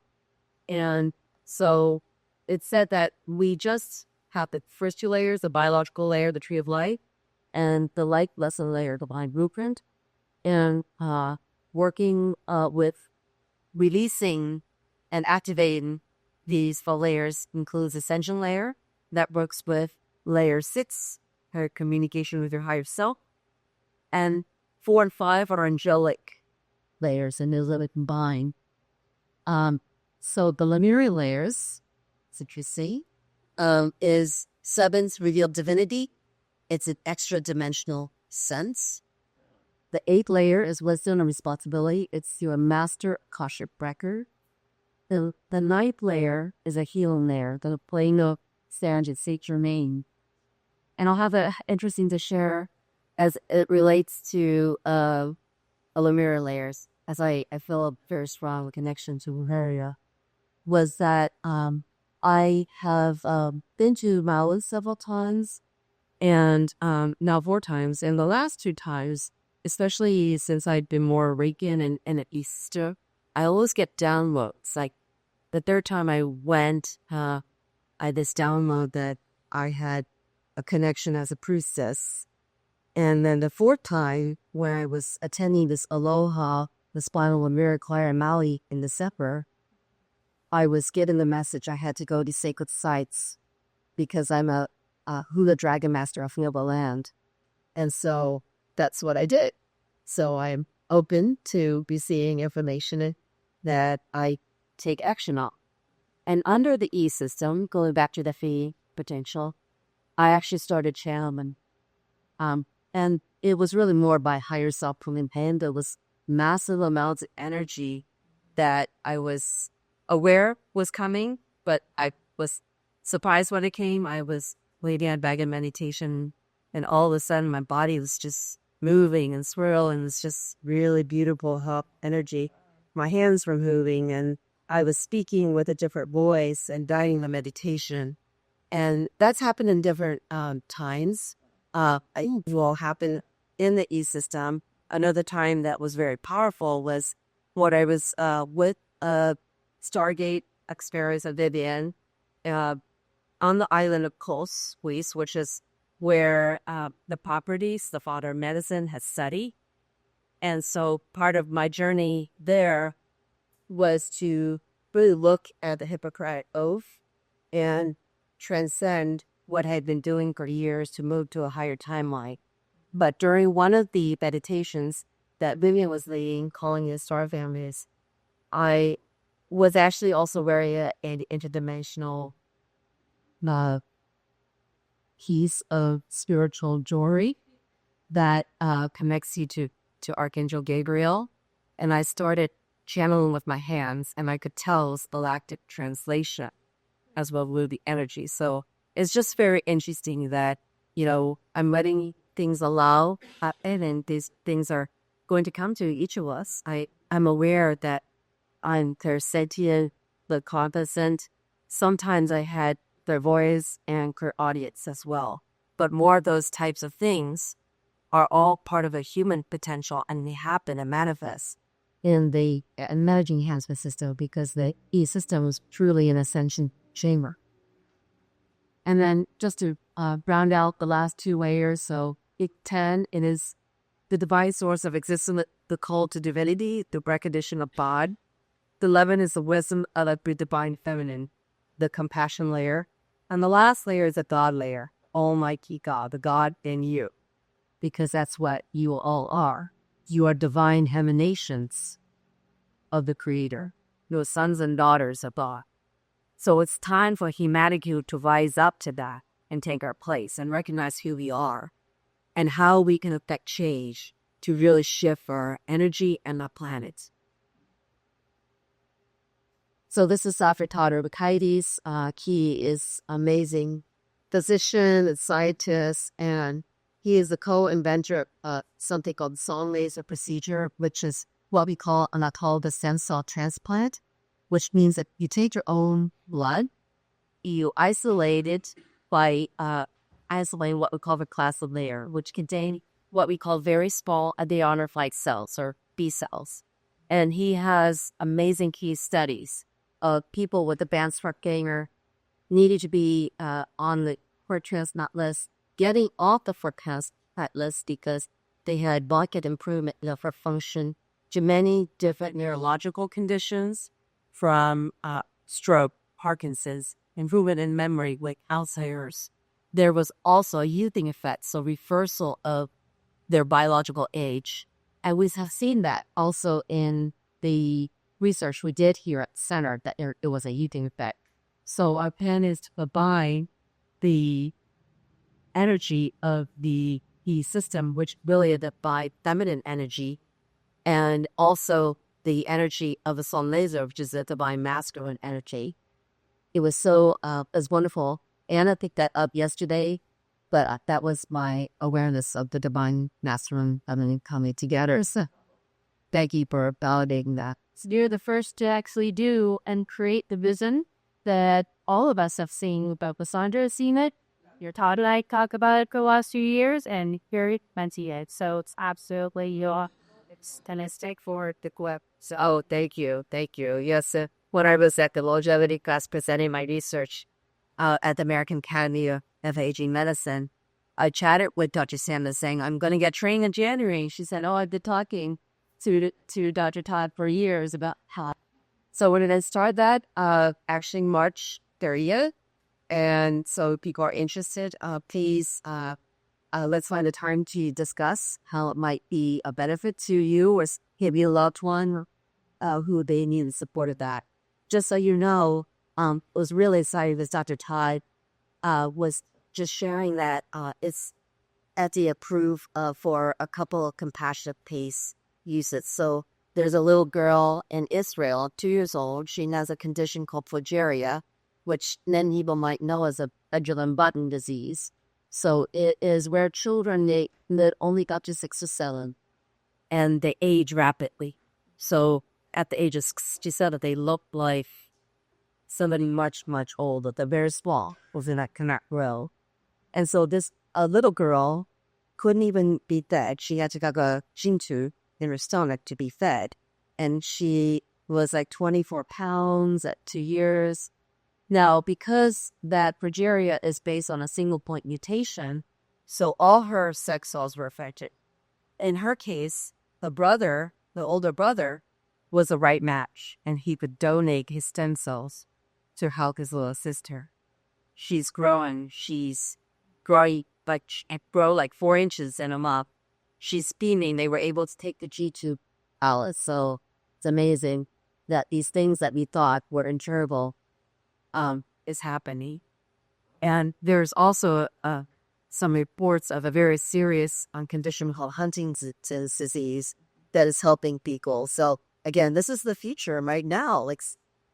And so it said that we just have the first 2 layers, the biological layer, the tree of life, and the light lesson layer, the divine blueprint. And working with releasing and activating these 4 layers includes ascension layer that works with Layer 6, her communication with your higher self. And 4 and 5 are angelic layers, and they're a little bit combined. So the Lemurian layers, as you see, is 7's revealed divinity. It's an extra dimensional sense. The 8th layer is wisdom and responsibility. It's your master Akashic record. The 9th layer is a healing layer, the plane of Saint Germain. And I'll have an interesting to share as it relates to Lemurian layers, as I feel a very strong connection to Lemuria, was that I have been to Mamos several times, and now 4 times. And the last 2 times, especially since I'd been more Reiki and at Easter, I always get downloads. Like the 3rd time I went, I had this download that I had a connection as a priestess. And then the 4th time, when I was attending this Aloha, the Spinal Lemurian choir in Maui in December, I was given the message I had to go to sacred sites because I'm a hula dragon master of Nuba land. And so that's what I did. So I'm open to be seeing information that I take action on. And under the E system, going back to the Fee potential, I actually started shaman. And it was really more by higher self pulling pain. There was massive amounts of energy that I was aware was coming, but I was surprised when it came. I was waiting on bag of meditation, and all of a sudden my body was just moving and swirling. It's just really beautiful how energy. My hands were moving, and I was speaking with a different voice and guiding the meditation. And that's happened in different times. I think it will happen in the E system. Another time that was very powerful was when I was with Stargate experience of Vivian on the island of Kos, Greece, which is where the properties, the father of medicine, has studied. And so part of my journey there was to really look at the Hippocratic Oath and transcend what I had been doing for years to move to a higher timeline. But during one of the meditations that Vivian was leading, calling it Star Families, I was actually also wearing an interdimensional piece of spiritual jewelry that connects you to Archangel Gabriel. And I started channeling with my hands, and I could tell it was galactic translation as well with the energy. So it's just very interesting that, I'm letting things allow happen, and these things are going to come to each of us. I'm aware that I'm clairsentient, the cognizant. Sometimes I had clairvoyance and clairaudience as well. But more of those types of things are all part of a human potential, and they happen and manifest in the Energy Enhancement System because the E system is truly an ascension chamber. And then just to round out the last 2 layers, so Ik-10, it is the divine source of existence, the call to divinity, the recognition of God. The 11 is the wisdom of the divine feminine, the compassion layer. And the last layer is the God layer, Almighty God, the God in you, because that's what you all are. You are divine emanations of the Creator. You're sons and daughters of God. So it's time for humanity to rise up to that and take our place and recognize who we are and how we can affect change to really shift our energy and our planet. So this is Dr. Todd Urbakides. He is amazing physician and scientist, and he is the co-inventor of something called song laser procedure, which is what we call an autologous stem cell transplant, which means that you take your own blood, you isolate it by isolating what we call the classic layer, which contain what we call very small adenophyte cells, or B cells. And he has amazing case studies of people with advanced heart failure needed to be on the heart transplant list, getting off the heart transplant list because they had marked improvement in their function to many different neurological conditions, from stroke, Parkinson's, improvement in memory like Alzheimer's, there was also a youthing effect, so reversal of their biological age. And we have seen that also in the research we did here at the center, that it was a youthing effect. So our plan is to combine the energy of the system, which really is by feminine energy, and also the energy of the sun laser, which is the divine masculine energy. It was wonderful. Anna picked that up yesterday, but that was my awareness of the divine masculine feminine coming together. So thank you for validating that. So you're the first to actually do and create the vision that all of us have seen, but Cassandra has seen it. Your Todd and I talk about it for the last few years, and here it meant to it. So it's absolutely it's stylistic for the clip. So thank you. Yes, when I was at the longevity class presenting my research at the American Academy of Aging Medicine, I chatted with Dr. Sanders saying, I'm going to get trained in January. She said, I've been talking to Dr. Todd for years about how. So when did I start that? Actually March 30th. And so if people are interested, please let's find a time to discuss how it might be a benefit to you or maybe a loved one who they need the support of that. Just so you know, was really excited that Dr. Todd was just sharing that it's FDA approved for a couple of compassionate pace uses. So there's a little girl in Israel, 2 years old. She has a condition called progeria, which many people might know as a Benjamin Button disease. So it is where children, they only got to 6 or 7, and they age rapidly. So at the age of 6, she said that they look like somebody much, much older. They're very small, within that cannot grow. And so this little girl couldn't even be fed. She had to go a Jintu in her stomach to be fed. And she was like 24 pounds at 2 years. Now, because that progeria is based on a single point mutation, so all her sex cells were affected. In her case, the older brother, was the right match, and he could donate his stem cells to help his little sister. She's growing like 4 inches in a month. She's beaming. They were able to take the G-tube out. So it's amazing that these things that we thought were incurable is happening. And there's also some reports of a very serious condition called Huntington's disease that is helping people. So again, this is the future right now. Like,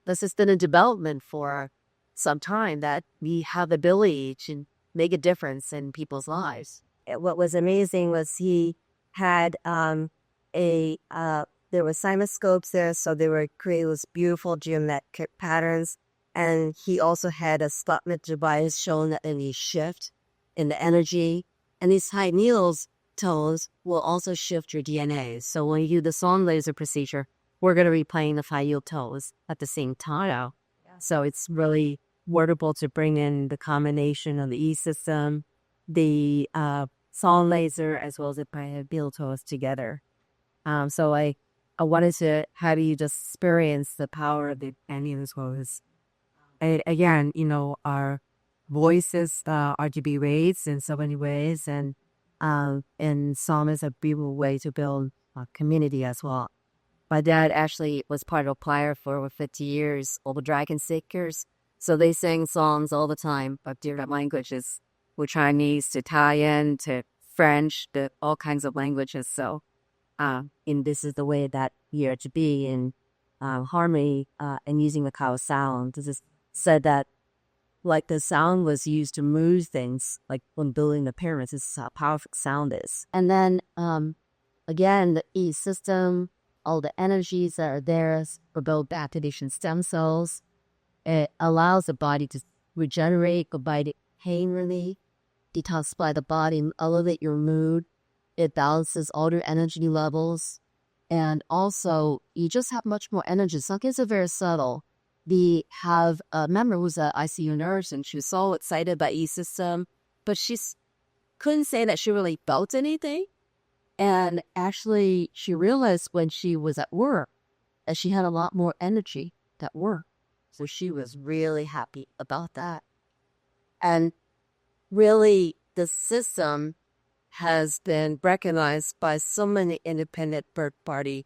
this has been in development for some time, that we have the ability to make a difference in people's lives. What was amazing was he had there were simoscopes there, so they were creating those beautiful geometric patterns. And he also had a sputnik device showing that any shift in the energy. And these high needles tones will also shift your DNA. So when you do the sun laser procedure, we're going to be playing the high yield tones at the same time. Yeah. So it's really wonderful to bring in the combination of the E system, the sun laser, as well as the biological tones together. So I wanted to have you just experience the power of the Indigenous tones. And again, our voices are to be raised in so many ways, and some is a beautiful way to build a community as well. My dad actually was part of a choir for over 50 years, all the Dragon Seekers. So they sang songs all the time of different languages, with Chinese to Italian to French to all kinds of languages. So, and this is the way that we are to be in harmony and using the Karo sound. This is said that, like, the sound was used to move things, like when building the pyramids. This is how powerful sound is. And then, again, the E system, all the energies that are there for build activation stem cells. It allows the body to regenerate, provide pain relief, detoxify the body, elevate your mood. It balances all your energy levels. And also, you just have much more energy. Some kids are very subtle. We have a member who's an ICU nurse, and she was so excited by E-System, but she couldn't say that she really felt anything. And actually, she realized when she was at work that she had a lot more energy at work. So she was really happy about that. And really the system has been recognized by so many independent third-party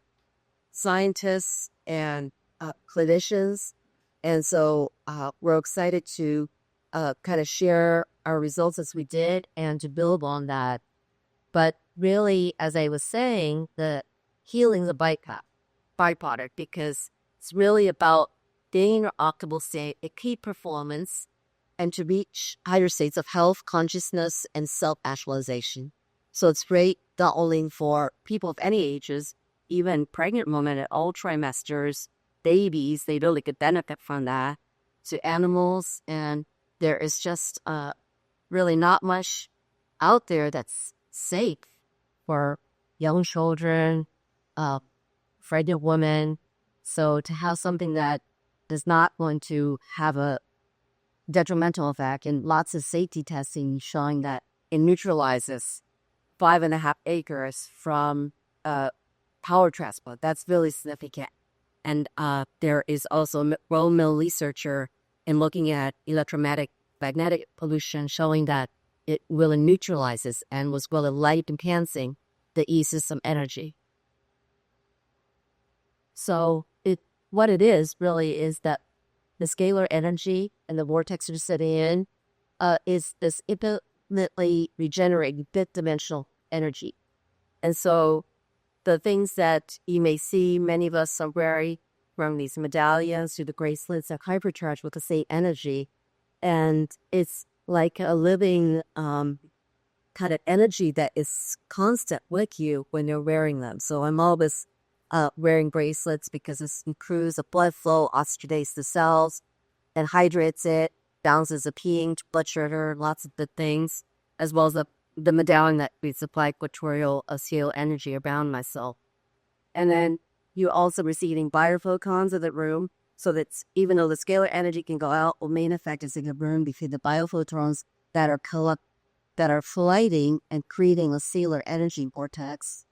scientists and clinicians. And so we're excited to kind of share our results as we did and to build on that. But really, as I was saying, the healing is a byproduct because it's really about being in your optimal state, a key performance, and to reach higher states of health, consciousness, and self-actualization. So it's great not only for people of any ages, even pregnant women at all trimesters, babies, they really could benefit from that, to animals. And there is just really not much out there that's safe for young children, pregnant women. So to have something that is not going to have a detrimental effect, and lots of safety testing showing that it neutralizes 5.5 acres from power transport. That's really significant. And there is also a Royal Mill researcher in looking at electromagnetic pollution showing that it really neutralizes and was really light enhancing the E-system energy. So what it is really is that the scalar energy and the vortex you're sitting in is this infinitely regenerating fifth dimensional energy. And so the things that you may see, many of us are wearing, from these medallions to the bracelets, are hypercharged with the same energy. And it's like a living kind of energy that is constant with you when you're wearing them. So I'm always wearing bracelets because it improves the blood flow, oxygenates the cells, and hydrates it, balances the pH, blood sugar, lots of good things, as well as the medallion that we supply equatorial scale energy around myself. And then you're also receiving biophotons in the room, so that even though the scalar energy can go out, the main effect is in the room between the biophotons that are flighting and creating a scalar energy vortex.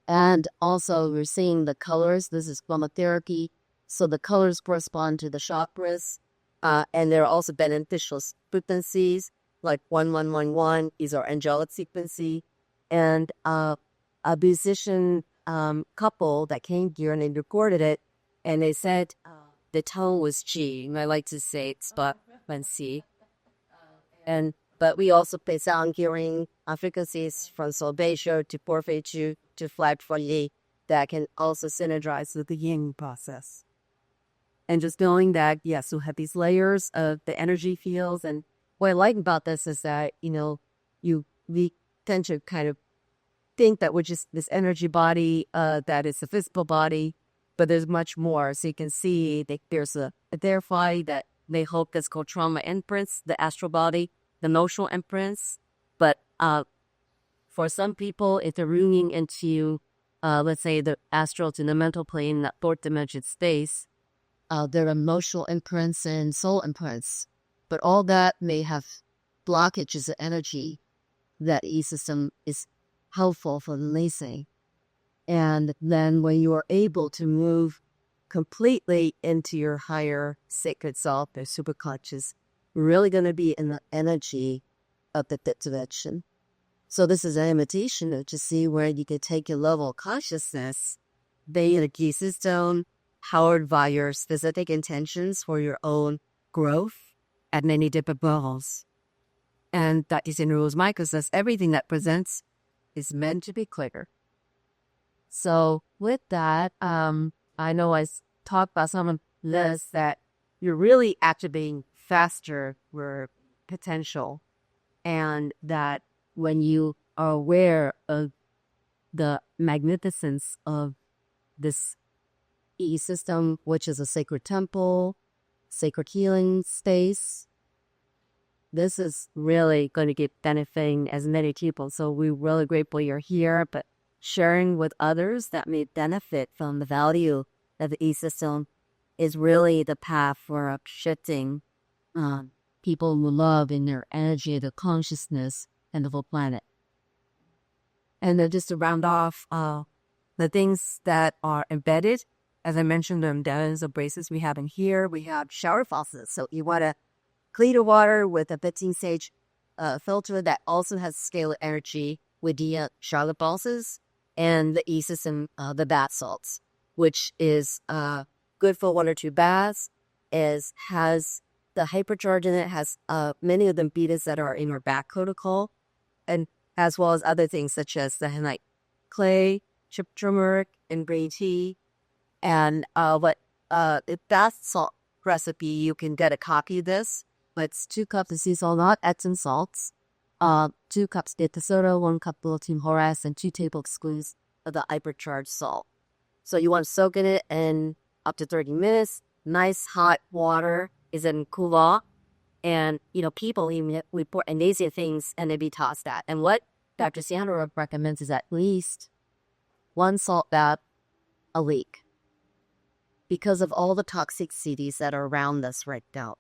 And also we're seeing the colors. This is chromotherapy. So the colors correspond to the chakras. And there are also beneficial frequencies like 1111 is our angelic frequency. And a musician couple that came here and they recorded it. And they said the tone was G. And I like to say it's spot when C. But we also play sound hearing frequencies from Solfeggio to Porfeggio to flat foyer that can also synergize with the yin process. And just knowing that, yes, we'll have these layers of the energy fields. And what I like about this is that, we tend to kind of think that we're just this energy body that is a physical body, but there's much more. So you can see that there's a verify that they hope that's called trauma imprints, the astral body, the emotional imprints. But for some people, if they're rooting into, let's say, the astral to the mental plane, that fourth dimension space, there are emotional imprints and soul imprints. But all that may have blockages of energy that E-system is helpful for releasing. And then when you are able to move completely into your higher sacred self, the superconscious, we're really going to be in the energy of the fifth dimension. So this is an invitation to see where you can take your level of consciousness, be in a Giza zone, powered by your specific intentions for your own growth at many different levels. And that is in Rules Michael says everything that presents is meant to be clear. So with that, I know I talked about some of this, that you're really activating faster with potential, and that when you are aware of the magnificence of this E-system, which is a sacred temple, sacred healing space, this is really going to get benefiting as many people. So we're really grateful you're here, but sharing with others that may benefit from the value of the E-system is really the path for shifting people who love in their energy, their consciousness, and the whole planet. And then just to round off, the things that are embedded, as I mentioned, the medallions of bracelets we have in here, we have shower faucets. So you want to clean the water with a 15 sage filter that also has scalar energy with the Charlotte pulses and the E system, the bath salts, which is good for 1 or 2 baths. Has the hypercharge in it, has many of the betas that are in our back protocol, and as well as other things such as the like clay, chip turmeric, and green tea. And if bath salt recipe, you can get a copy of this. But it's 2 cups of sea salt, not Epsom salts. 2 cups de tesoro, 1 cup Team Horace, and 2 tablespoons of the hypercharged salt. So you want to soak in it in up to 30 minutes. Nice hot water is in cool off. And, people even report amazing things and they be tossed at. And what Dr. Sandra recommends is at least 1 salt bath a week because of all the toxicities that are around us right now.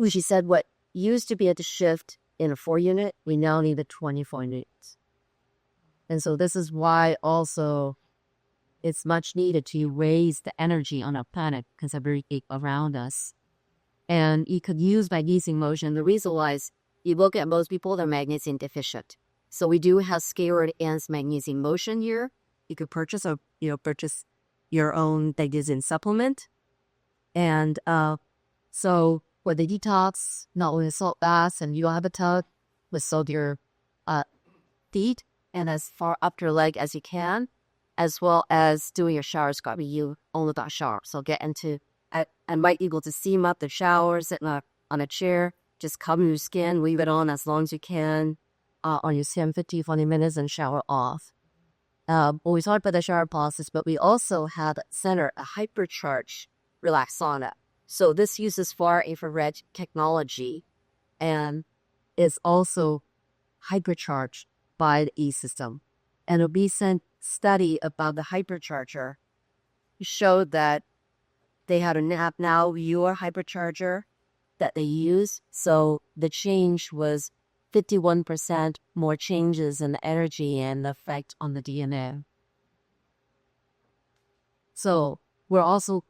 She said what used to be able to shift in a 4-unit, we now need a 24 units. And so this is why also it's much needed to raise the energy on our planet because of everything around us. And you could use magnesium motion. The reason why is you look at most people, they're magnesium deficient. So we do have scalar enhanced magnesium motion here. You could purchase your own magnesium supplement. And so for the detox, not only salt baths, and you don't have a tub, with soak your feet and as far up your leg as you can, as well as doing your shower scrub. You only got shower, so get into. I might be able to steam up the shower, sitting on a chair, just cover your skin, leave it on as long as you can on your skin, 15, 20 minutes, and shower off. We talked about the shower process, but we also have at center a hypercharged relaxed sauna. So this uses far infrared technology and is also hypercharged by the E system. And a recent study about the hypercharger showed that they had a now your hypercharger that they use. So the change was 51% more changes in the energy and the effect on the DNA. So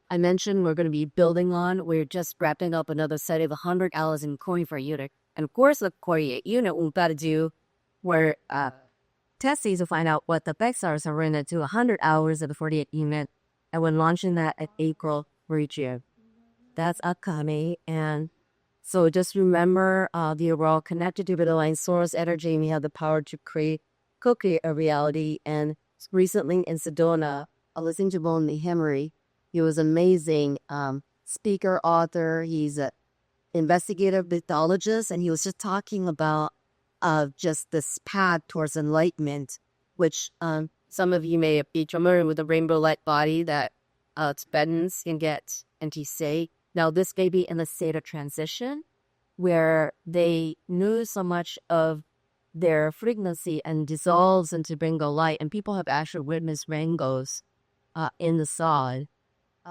I mentioned we're going to be building on. We're just wrapping up another study of 100 hours in coring for a unit. And of course, the core unit we've got to do where testing to find out what the effects are. So we're going to do 100 hours of the 48 unit. And we're launching that at April for each year. That's upcoming. And so just remember we're all connected to the divine source energy, and we have the power to co-create a reality. And recently in Sedona, I listened to Bonnie Henry. He was an amazing speaker, author. He's an investigative mythologist, and he was just talking about just this path towards enlightenment, which some of you may be familiar with the rainbow light body that Tibetans can get NTC. Now, this may be in a state of transition where they knew so much of their frequency and dissolves into rainbow light, and people have actually witnessed rainbows in the sod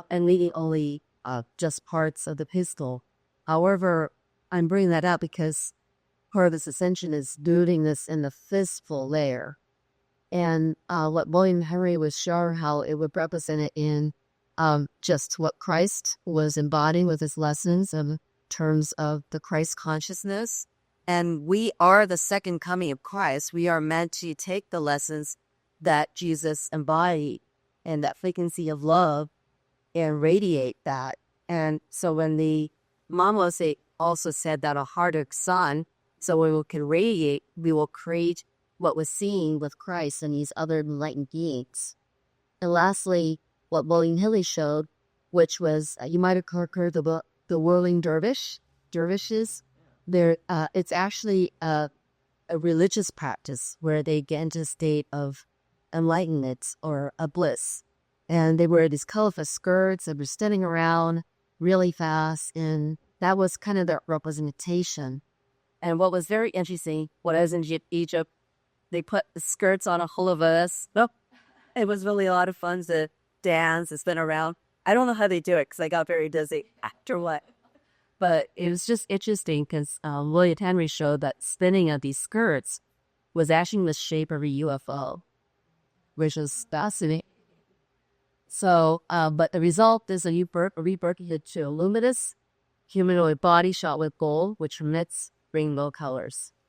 and leaving only just parts of the pistol. However, I'm bringing that up because part of this ascension is doing this in the fistful layer. And what William Henry was showing how it would represent it in just what Christ was embodying with his lessons in terms of the Christ consciousness. And we are the second coming of Christ. We are meant to take the lessons that Jesus embodied and that frequency of love and radiate that. And so when the Mamos also said that a heart of sun, so when we can radiate, we will create what was seen with Christ and these other enlightened beings. And lastly, what William Hilly showed, which was, you might have heard the book, The Whirling Dervishes. It's actually a religious practice where they get into a state of enlightenment or a bliss. And they wear these colorful skirts and were standing around really fast. And that was kind of their representation. And what was very interesting, when I was in Egypt, they put the skirts on a whole of us. No, it was really a lot of fun to dance and spin around. I don't know how they do it because I got very dizzy after what. But it was just interesting because William Henry showed that spinning of these skirts was actually in the shape of a UFO, which is fascinating. So, but the result is a rebirth into a luminous humanoid body shot with gold, which emits rainbow colors.